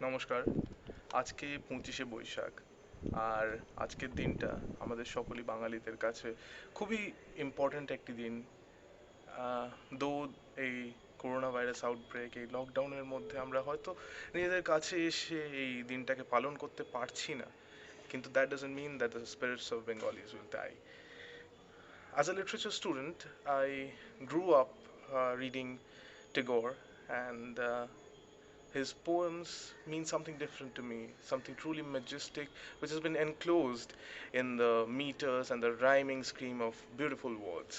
নমস্কার। আজকে ২৫শে বৈশাখ। আর আজকের দিনটা আমাদের সকলই বাঙালিদের কাছে খুবই ইম্পর্ট্যান্ট একটি দিন। দো এই করোনা ভাইরাস আউটব্রেক, এই লকডাউনের মধ্যে আমরা হয়তো নিজেদের কাছে এসে এই দিনটাকে পালন করতে পারছি না, কিন্তু that doesn't mean that the spirits of Bengalis will die. As a literature student, I grew up reading Tagore, and his poems mean something different to me, something truly majestic, which has been enclosed in the meters and the rhyming scheme of beautiful words.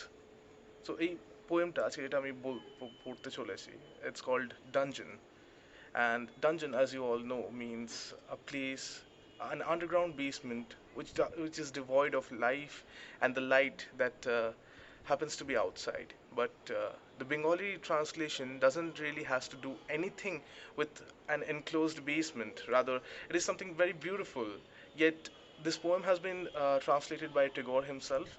So এই পোয়েমটা আছে, এটা আমি পড়তে চলেছি। It's called Dungeon. And dungeon, as you all know, means a place, an underground basement which is devoid of life and the light that happens to be outside. But the Bengali translation doesn't really has to do anything with an enclosed basement. Rather, it is something very beautiful. Yet this poem has been translated by Tagore himself.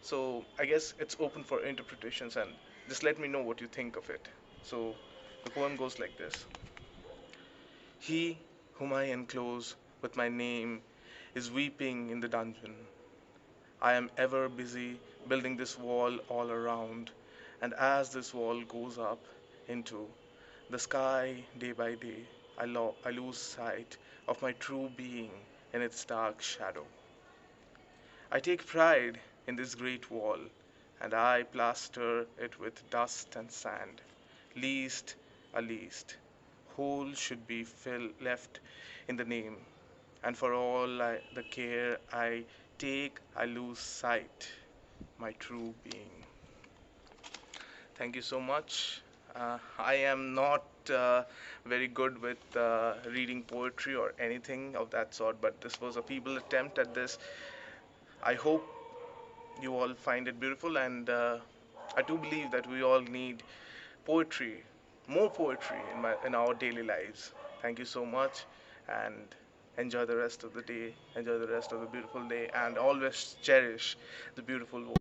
So I guess it's open for interpretations, and just let me know what you think of it. So the poem goes like this. He whom I enclose with my name is weeping in the dungeon. I am ever busy building this wall all around, and as this wall goes up into the sky day by day, I lose sight of my true being in its dark shadow. I take pride in this great wall, and I plaster it with dust and sand, least a least. Hole should be left in the name, and for all the care I take, I lose sight my true being. Thank you so much. I am not very good with reading poetry or anything of that sort, but this was a feeble attempt at this. I hope you all find it beautiful, and I do believe that we all need poetry, more poetry in our daily lives. Thank you so much, and enjoy the rest of the day, enjoy the rest of the beautiful day, and always cherish the beautiful world.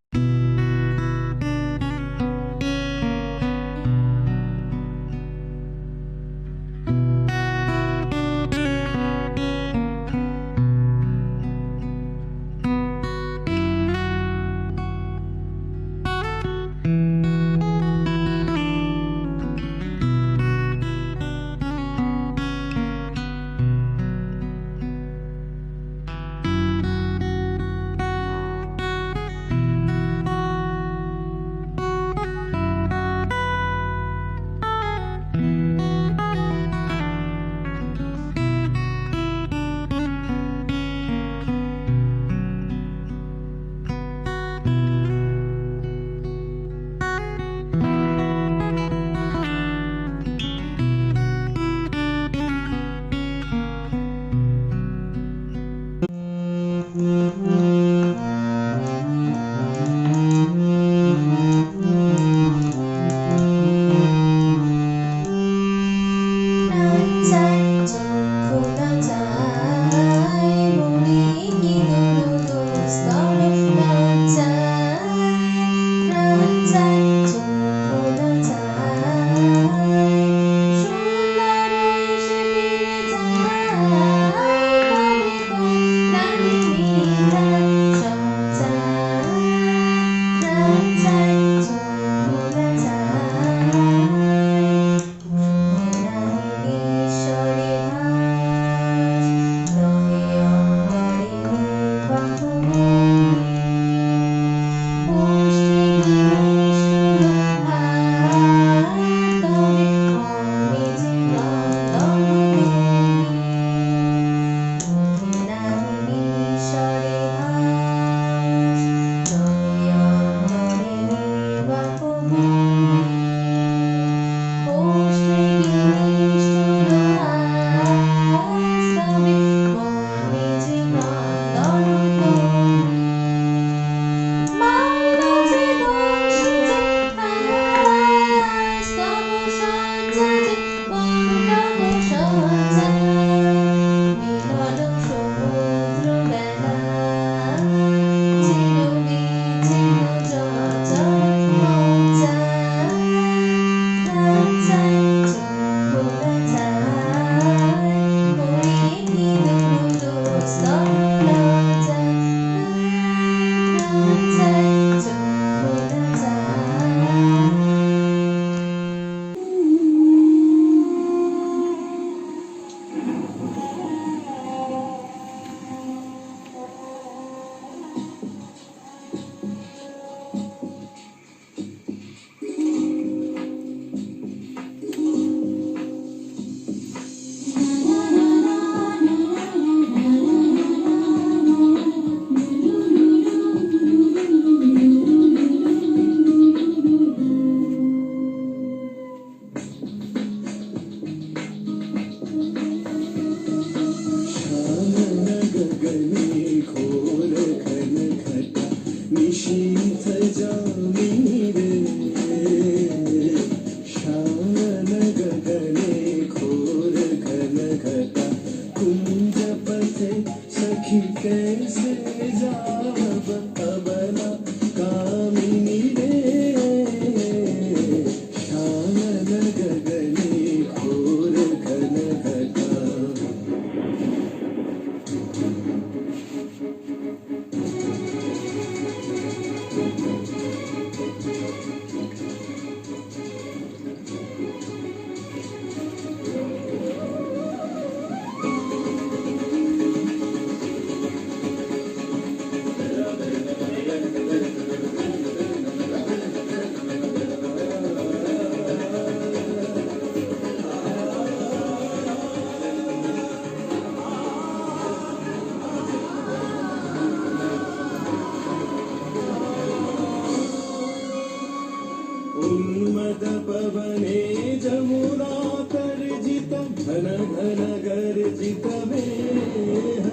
घन घन गर्जित मेह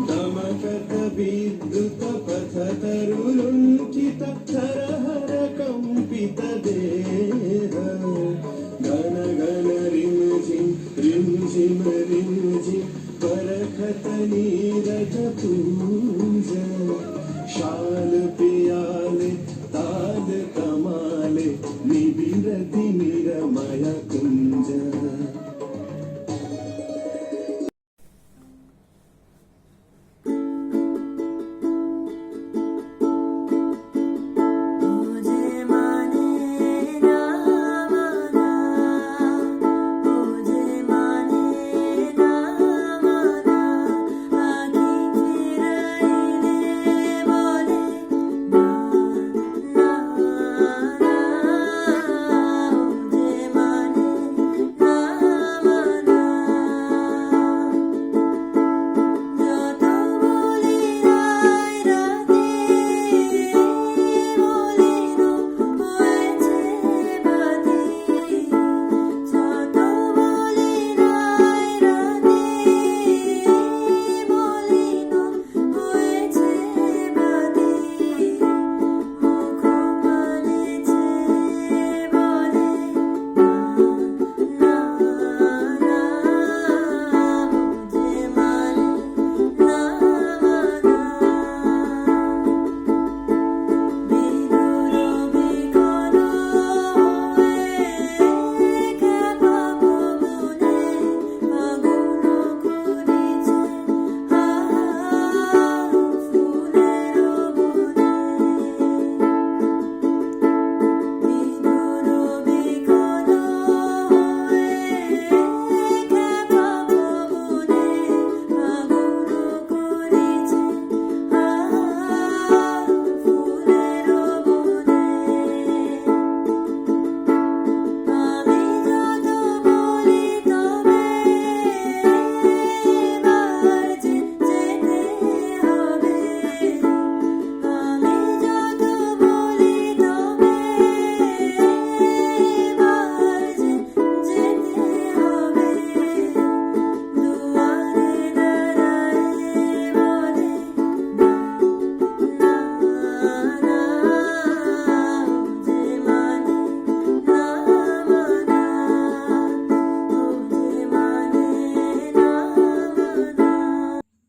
दमकत विद्युत पथ तरुलुण्ठित हर हर कंपित देह घन घन rim झिम बरखत नीरज पूज शाल पियाले ताल कमाले निबिरति निरमय कुंज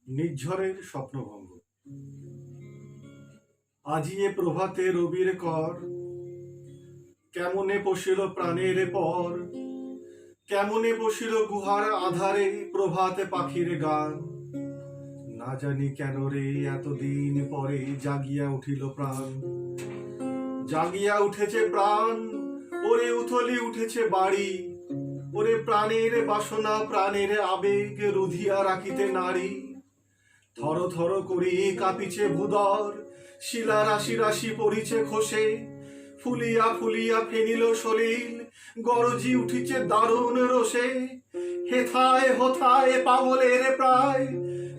নির্ঝরের স্বপ্নভঙ্গ। আজি এ প্রভাতে রবির কর, কেমনে পশিল প্রাণের পর, কেমনে বসিল গুহার আধারে প্রভাতে পাখির গান। না জানি কেন রে এতদিন পরে জাগিয়া উঠিল প্রাণ, জাগিয়া উঠেছে প্রাণ, ওরে উথলি উঠেছে বাড়ি, ওরে প্রাণের বাসনা প্রাণের আবেগ রুধিয়া রাখিতে নারী। থর থর করি কাঁপিছে ভূদর, শিলা রাশি রাশি পড়িছে খসে, ফুলিয়া ফুলিয়া ফেনিল সলিল, গরজি উঠিছে দারুণ রোষে। হেথায় হোথায় পাগলের প্রায়,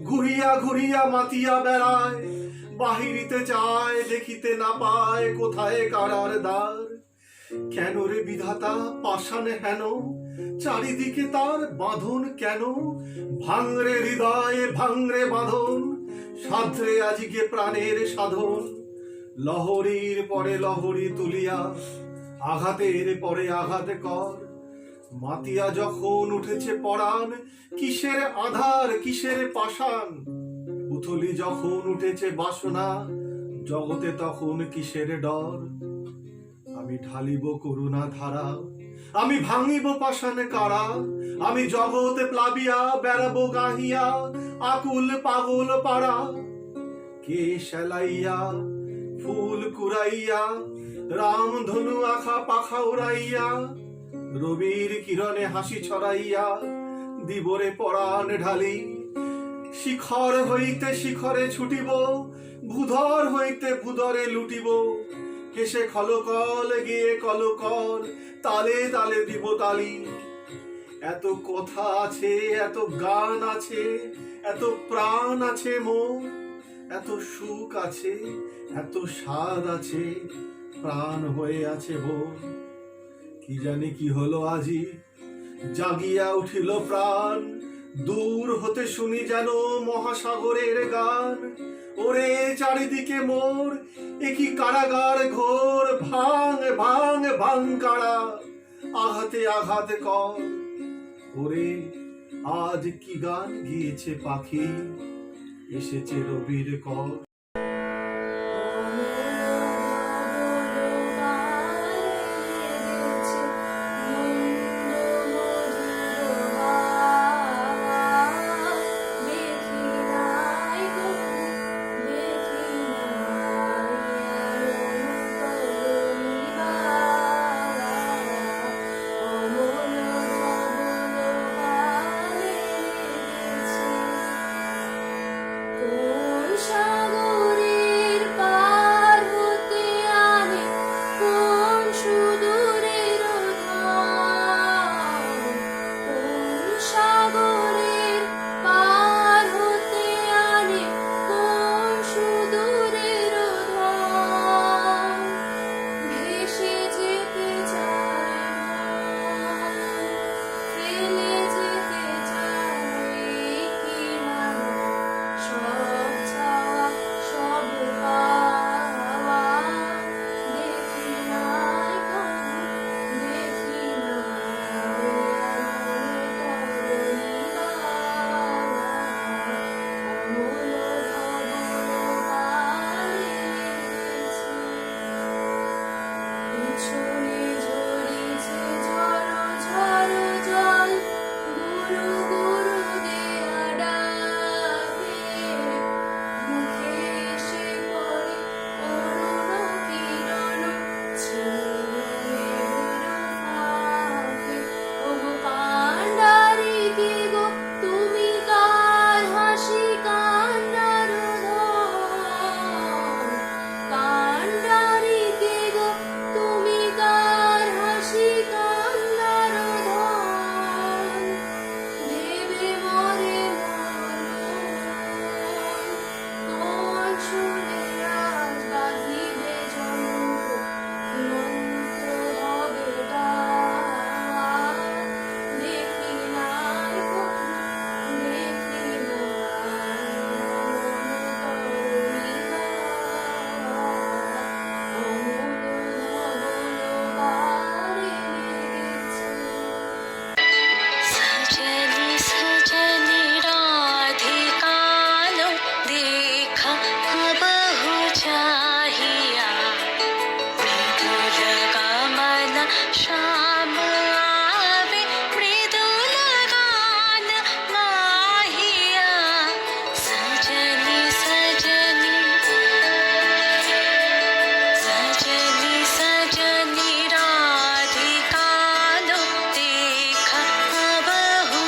ঘুরিয়া ঘুরিয়া মাতিয়া বেড়ায়, বাহিরিতে চায় দেখিতে না পায় কোথায় কারার দ্বার। কেন রে বিধাতা পাষাণ হেন, চারিদিকে তার বাঁধন কেন? ভাঙরে হৃদয়ে ভাঙরে বাঁধন, সাধরে আজকে প্রাণের সাধন। লহরীর পরে লহরী তুলিয়া, আঘাতের পরে আঘাত কর। মাতিয়া যখন উঠেছে পরাণ, কিসের আধার কিসের পাষাণ। উথলি যখন উঠেছে বাসনা, জগতে তখন কিসের ডর। আমি ঢালিব করুণা ধারা, আমি ভাঙিব পাষাণ কারা। আমি জগতে প্লাবিয়া বেড়াবো গাহিয়া, আকুল পাগল পাড়া। কে সেলাইয়া ফুল কুড়াইয়া, রাম ধনু আখা পাখা উড়াইয়া, রবির কিরণে হাসি ছড়াইয়া দিবরে পরাণ ঢালি। শিখর হইতে শিখরে ছুটিব, ভূধর হইতে ভূধরে লুটিব। হেসে খলকল গিয়ে কলকল, তালে তালে দিব তালি। এত কথা আছে, এত গান আছে, এত প্রাণ আছে মোর, এত সুখ আছে, এত স্বাদ আছে, প্রাণ হয়ে আছে ভোর। কি জানি কি হলো আজি, জাগিয়া উঠিল প্রাণ, দূর হতে শুনি যেন মহাসাগরের গান। ওরে চারিদিকে মোর একই কারাগার ঘোর, ভাঙ ভাঙ ভাঙ কারা, আঘাতে আঘাত কর। ওরে আজ কি গান গিয়েছে পাখি, এসেছে রবির কর। সাগরের পার হতে আনে কোন সুদূরের ধার, কোন সাগরের পার হতে আনে কোন সুদূরের ধার, ভেসে যেতে চায় মন, ফেলে যেতে চায় কিনারা, সব চাওয়া সব পাওয়া, দেখি নাই কখনো, দেখি নাই এমন তরুণী বাবা, অমল ধবল পারে রেখেছে। পিছনে ঝরিছে ঝড়ো ঝড়ো জল, গুরু গুরু দেয়া ডাকে, মুখে এসে পড়ে অরুণ কিরণ, ছিঁড়ে ফাঁকে। ওগো কান্ডারি কে গো তুমি, কার হাসি কান্ডার ধন, কান্ডারি কে গো তুমি, কার হাসি কান্ডার ধন, দেবে মরে কোন সুরে আজ বাজিবে যন্ত্র, মন্ত্র হবে গাওয়া, দেখি নাই কখনো, দেখি নাই এমন তরুণী বাবা, অমল ধবল পারে লেগেছে। सजनी सजनी राधिका लो देखा बहु चाहिया, मृदुल गमन श्याम आवे, मृदुल गान माहिया। सजनी सजनी सजनी सजनी राधिका लो देखा बहु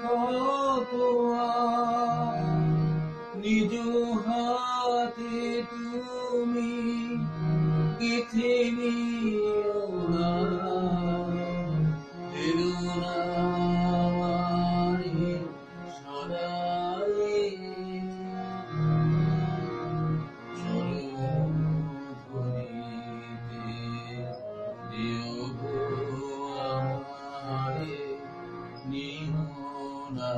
কত আর নিজ হাতে তুমি গেঁথে নিও না এলো না আমারে সদাই সরধরিতে দিও গো আমারে নিও না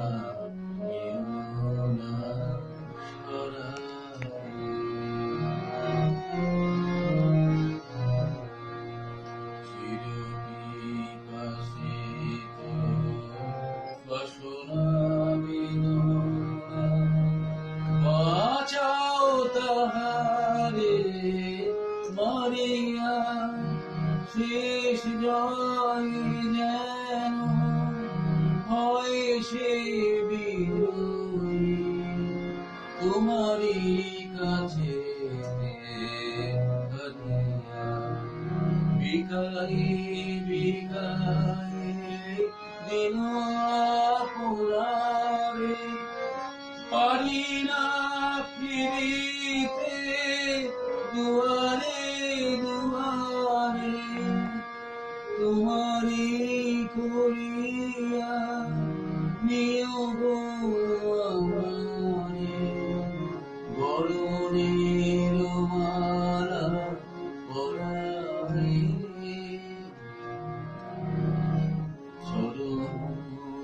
বাঁচাও তাহারে মারিয়া শেষ জয় যেন হয় সে বিজয়ী তোমারই কাছে বিকাই বিকাই দিন পুরারে পারি না ফিরিতে দুয়ারে দুয়ারে তোমারি করিয়া নিও গো আমারে বরণের মালা পরারে সরধরিতে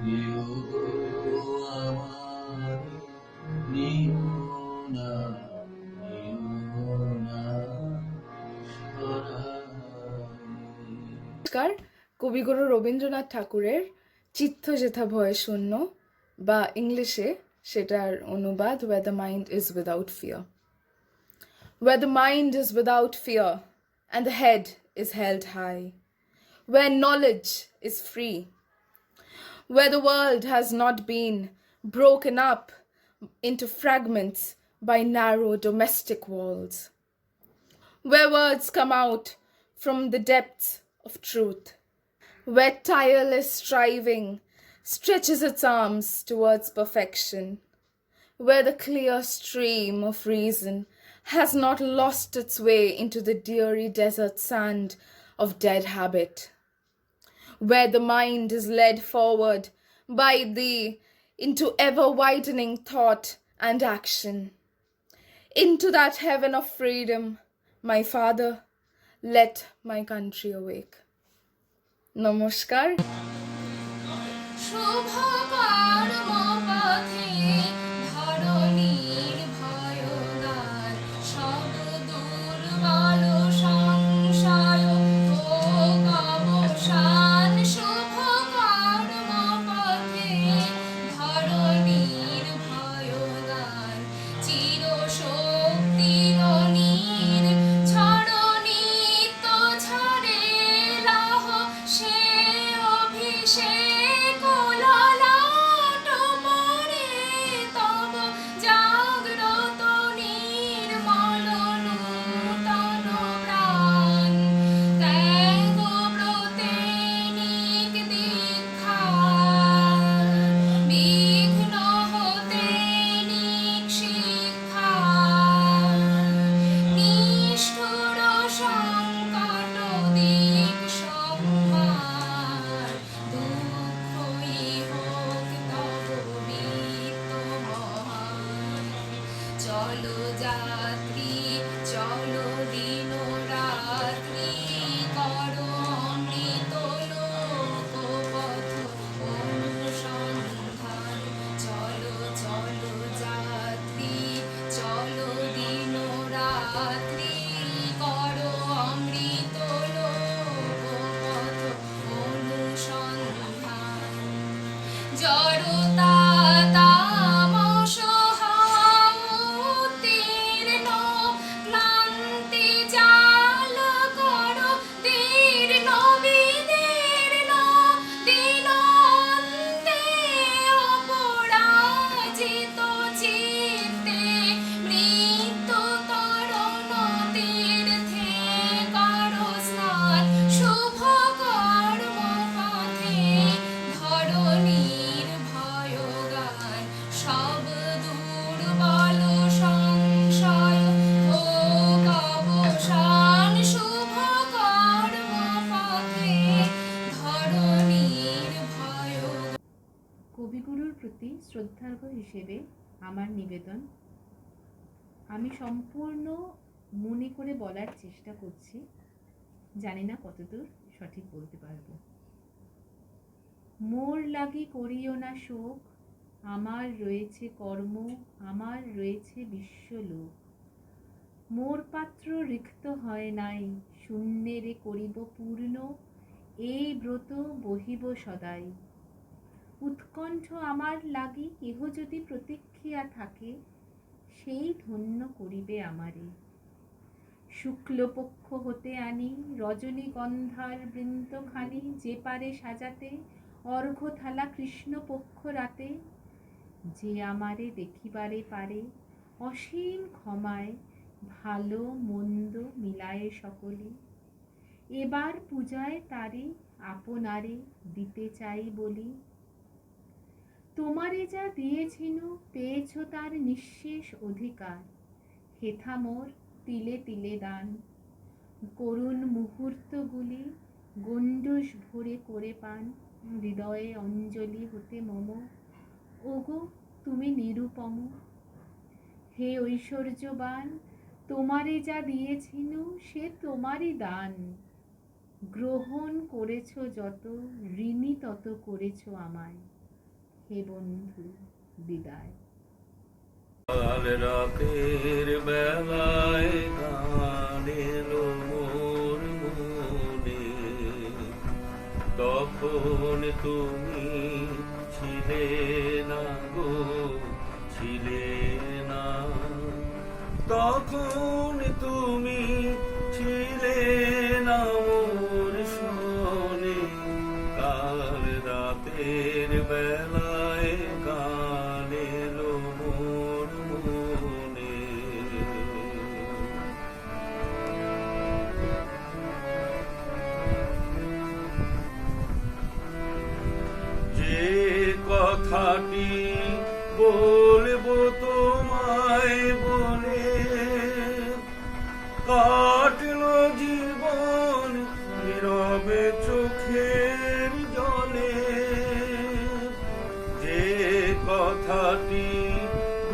দিও গো আমারে নিও না নমস্কার। কবিগুরু রবীন্দ্রনাথ ঠাকুরের চিত্ত যেথা ভয় শূন্য বা ইংলিশে সেটার অনুবাদ where the mind is without fear. Where the mind is without fear and the head is held high, where knowledge is free, where the world has not been broken up into fragments by narrow domestic walls, where words come out from the depths of truth, where tireless striving stretches its arms towards perfection, where the clear stream of reason has not lost its way into the dreary desert sand of dead habit, where the mind is led forward by thee into ever-widening thought and action, into that heaven of freedom, my Father, let my country awake. Namaskar. শুভ কর্ম পথে ধরণীর ভয়দার সব দুর্বল সংশয় হোক অবসান। শুভ কর্ম পথে ধরণীর ভয়দার চির শক্তির নীর ছড়নিত ঝরে লাহ সে অভিষেক লালা প্রতি শ্রদ্ধার্ঘ হিসেবে আমার নিবেদন, আমি সম্পূর্ণ মনে করে বলার চেষ্টা করছি, জানি না কতদূর সঠিক বলতে পারবো। মোর লাগি করিও না শোক, আমার রয়েছে কর্ম, আমার রয়েছে বিশ্বলোক। মোর পাত্র রিক্ত হয় নাই, শূন্যেরে করিব পূর্ণ, এই ব্রত বহিব সদাই। উৎকণ্ঠ আমার লাগি কেহ যদি প্রতীক্ষিয়া থাকে, সেই ধন্য করিবে আমারে। শুক্লপক্ষ হতে আনি রজনীগন্ধার বৃন্তখানি, যে পারে সাজাতে অর্ঘ্য থালা কৃষ্ণপক্ষ রাতে। যে আমারে দেখিবারে পারে অসীম ক্ষমায়, ভালো মন্দ মিলায়ে সকলে। এবার পূজায় তারে আপনারে দিতে চাই বলি। তোমারে যা দিয়েছিনু পেয়েছ তার নিঃশেষ অধিকার, হেথা মোর তিলে তিলে দান। করুণ মুহূর্তগুলি গণ্ডূষ ভরে করে পান, হৃদয়ে অঞ্জলি হতে মম। ওগো তুমি নিরুপম, হে ঐশ্বর্যবান, তোমারে যা দিয়েছিনু সে তোমারই দান। গ্রহণ করেছ যত, ঋণী তত করেছ আমায়। হে বন্ধু বিদায়। কাল রাতের বেলায় গান এলো মোর মনে, তখন তুমি ছিলে না গো, ছিলে না। তখন তুমি ছিলে না মোর শোনে, কাল রাতের বেলায় গান এলো মোর মনে। যে কথাটি বলবো তোমায় বলে, কাটলো জীবন নীরবে চোখের জলে। যে কথাটি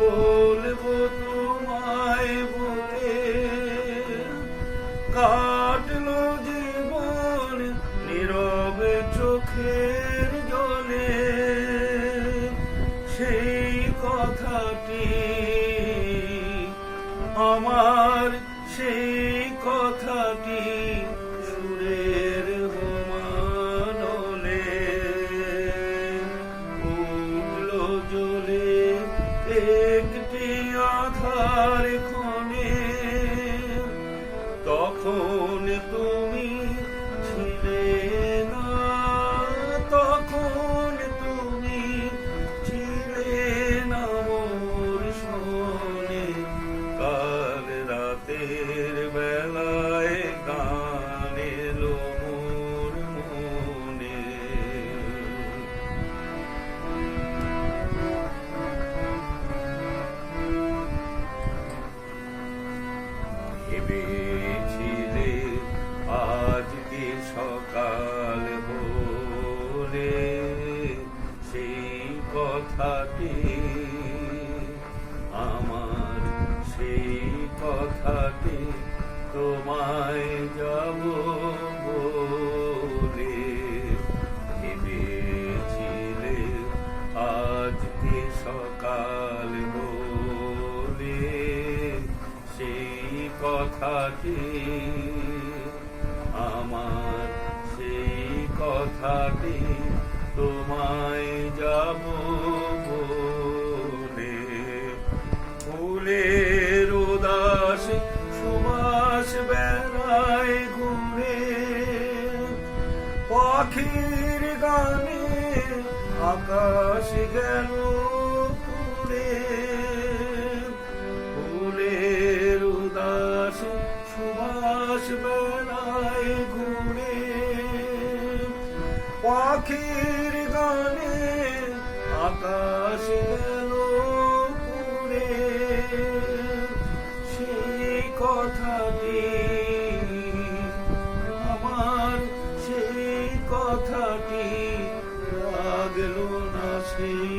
বলবো তোমায় বলে, কাটলো জীবন নীরবে চোখের জলে। সেই কথাটি আমার, সেই কথাটি সুরের হোমানলে উঠলো জ্বলে একটি আধার ক্ষণে। তখন তুমি ছিলে না, তখন তুমি ছিলে না মোর শোনে। কাল রাতের বেলায় গান এলো মোর মনে। ভেবেছিলে আজকে সকাল বলে, সেই কথাটি আমার, সেই কথাটি তোমায় যাব বলে। ভেবেছিলে আজকে সকাল বলে, সেই কথাটি আমার, সেই কথাটি তোমায় যাব বলে। ফুলের উদাস সুবাস বেড়ায় ঘুরে, পাখির গানে আকাশ গেল পুড়ে। ফুলের উদাস সুবাস বেড়ায় ঘুরে, পাখির গানে আকাশ গেল পুড়ে। সেই কথাটি আমার, সেই কথাটি লাগলো না সেই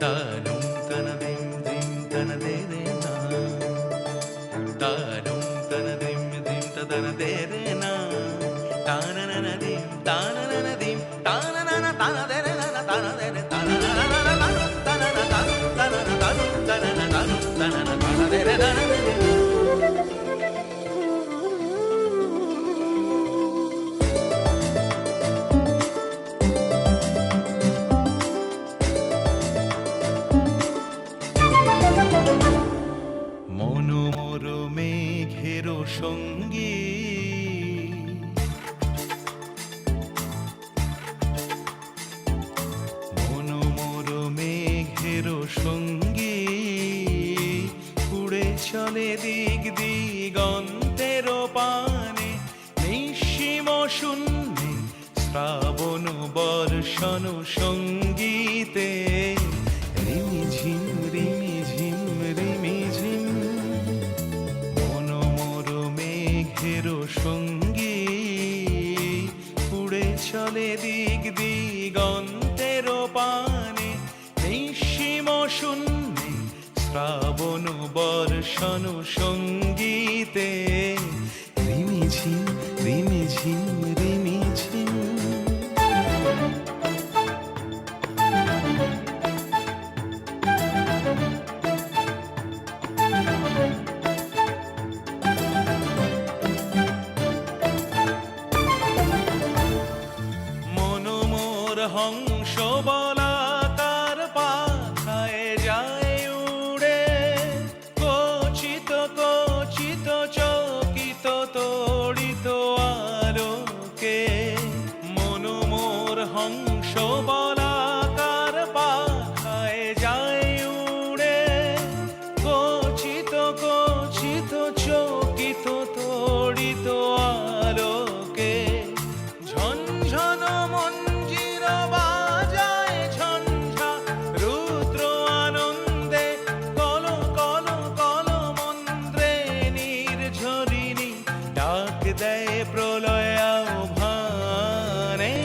Tanum tanadim dim tanadere na. Tanum tanadim dim tadanadere na. Tanananadim tanananadim tananana tanadere na tanadere tananana tananana tananana tananana tanadere na. মনোমর মেঘের সঙ্গী মনোমর মেঘের সঙ্গী উড়ে চলে দিক দিগন্তের পানে নিঃসীম শূন্যে শ্রাবণ বর্ষণ সঙ্গীতে রিমিঝিম রিমিঝিম রিমিঝিম মনোমর মেঘের সঙ্গী উড়ে চলে দিক দিগন্তের পানে নিঃসীম শূন্যে শ্রাবণ বর্ষণ সঙ্গীতে রিমিঝিম রিমিঝিম রিমিঝিম মনোমর হংস বলাকার পাখায় যায় উড়ে কচিত কচিত চকিত তড়িত আলোকে মনোমর হংস বলাকার পাখায় যায় উড়ে কচিত কচিত চকিত তড়িত আলোকে ঝনঝন মঞ্জির বাজায় ঝঞ্ঝা রুদ্র আনন্দে কল কল কল মন্ত্রে নির্ঝরিণী ডাক দেয় প্রলয় আহ্বানে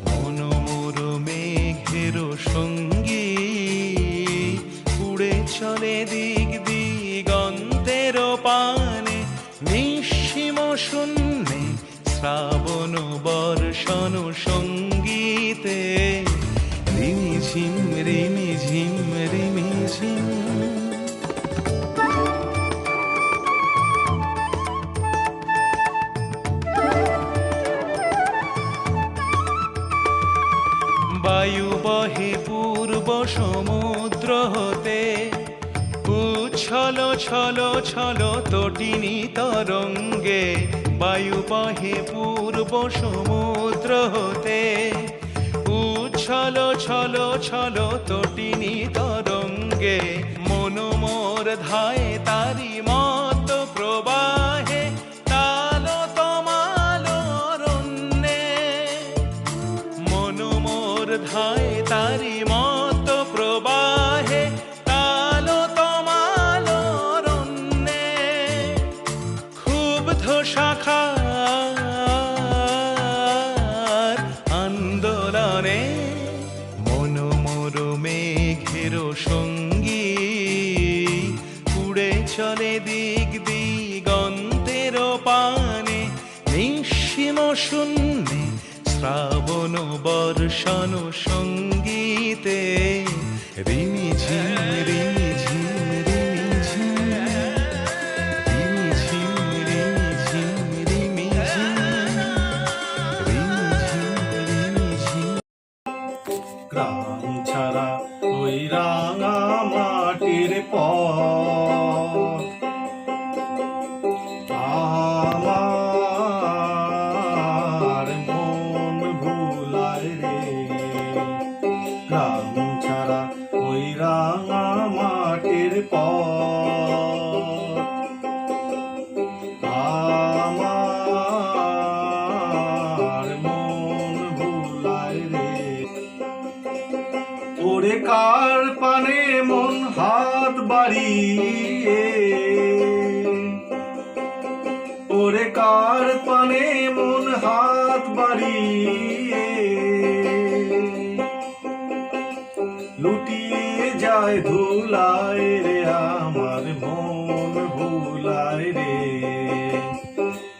মনোমর মেঘের সঙ্গী উড়ে চলে দিক দিগন্তের পানে নিঃসীম শূন্যে শ্রাবণ বর্ষণ সঙ্গীতে রিমিঝিম রিমিঝিম রিমিঝিম বায়ু বহে পূর্ব সমুদ্র হতে উচ্ছল ছল ছল তটিনী তরঙ্গে বায়ু বহে পূর্ব সমুদ্র হতে উচ্ছল ছল ছল তটিনী তরঙ্গে মনোমর ধায় তারি মত প্রবাহে তাল তমাল অরণ্যে মনোমর ধায় তারি মত প্রবাহে তাল তমাল অরণ্যে ক্ষুব্ধ শাখার আন্দোলনে মনোমর মেঘের সঙ্গী উড়ে চলে দিক দিগন্তের পানে নিঃসীম শূন্যে শ্রাবণ বর্ষণ সঙ্গীতে রিমিঝিম রিমিঝিম রিমিঝিম রিমিঝিম রিমিঝিম রিমিঝিম রিমিঝিম গ্রাম ছাড়া ওই রাঙা মাটির পথ আমার মন ভুলায় রে গ্রাম ছাড়া ওই রাঙা মাটির পথ আমার মন ভুলায় রে ওরে কার পানে মন হাত বাড়িয়ে ওরে কার পানে মন হাত বাড়িয়ে লুটিয়ে যায় ধুলায় রে আমার মন ভুলায় রে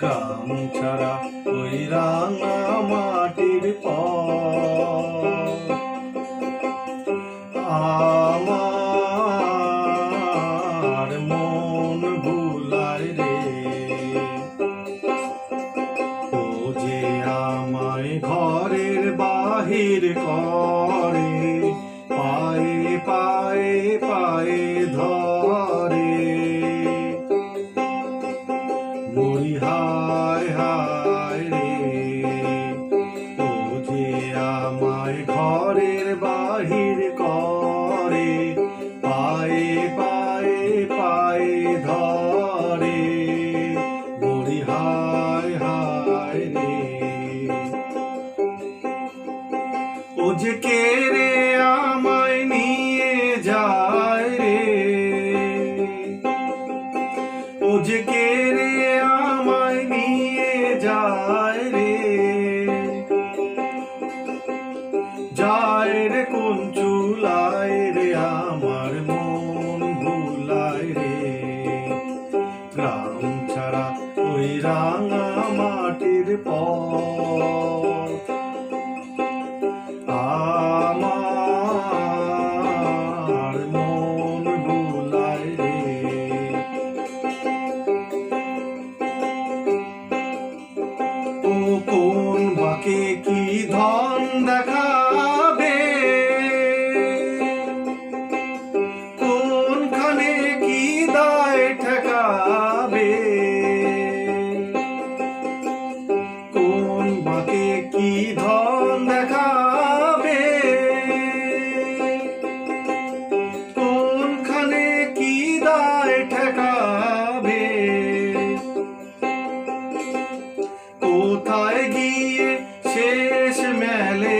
গ্রাম ছাড়া ওই রাঙা মাটির পথ আমার মন ভুলায় রে ও যে আমায় ঘরের বাহির করে পায়ে পায়ে পায়ে ধরে মরি হায় হায় রে ও যে আমায় ঘরের বাহির করে পায়ে পায়ে পায়ে ধরে মরি হায় হায় রে ও যে কে রে আমায় নিয়ে যায় রে ও যে কে রে আমায় নিয়ে যায় রে যায় রে কোন চুলায় রে আমার মন ভুলায় রে গ্রাম ছাড়া ওই রাঙা মাটির পথ আমার মন ভুলায় রে ও কোন বাকে কি ধন দেখাবে কোনখানে কি দায় ঠেকাবে কোন বাকে কি ধন দেখাবে কোনখানে কি দায় ঠেকাবে কোথায় গিয়ে শেষ মেলে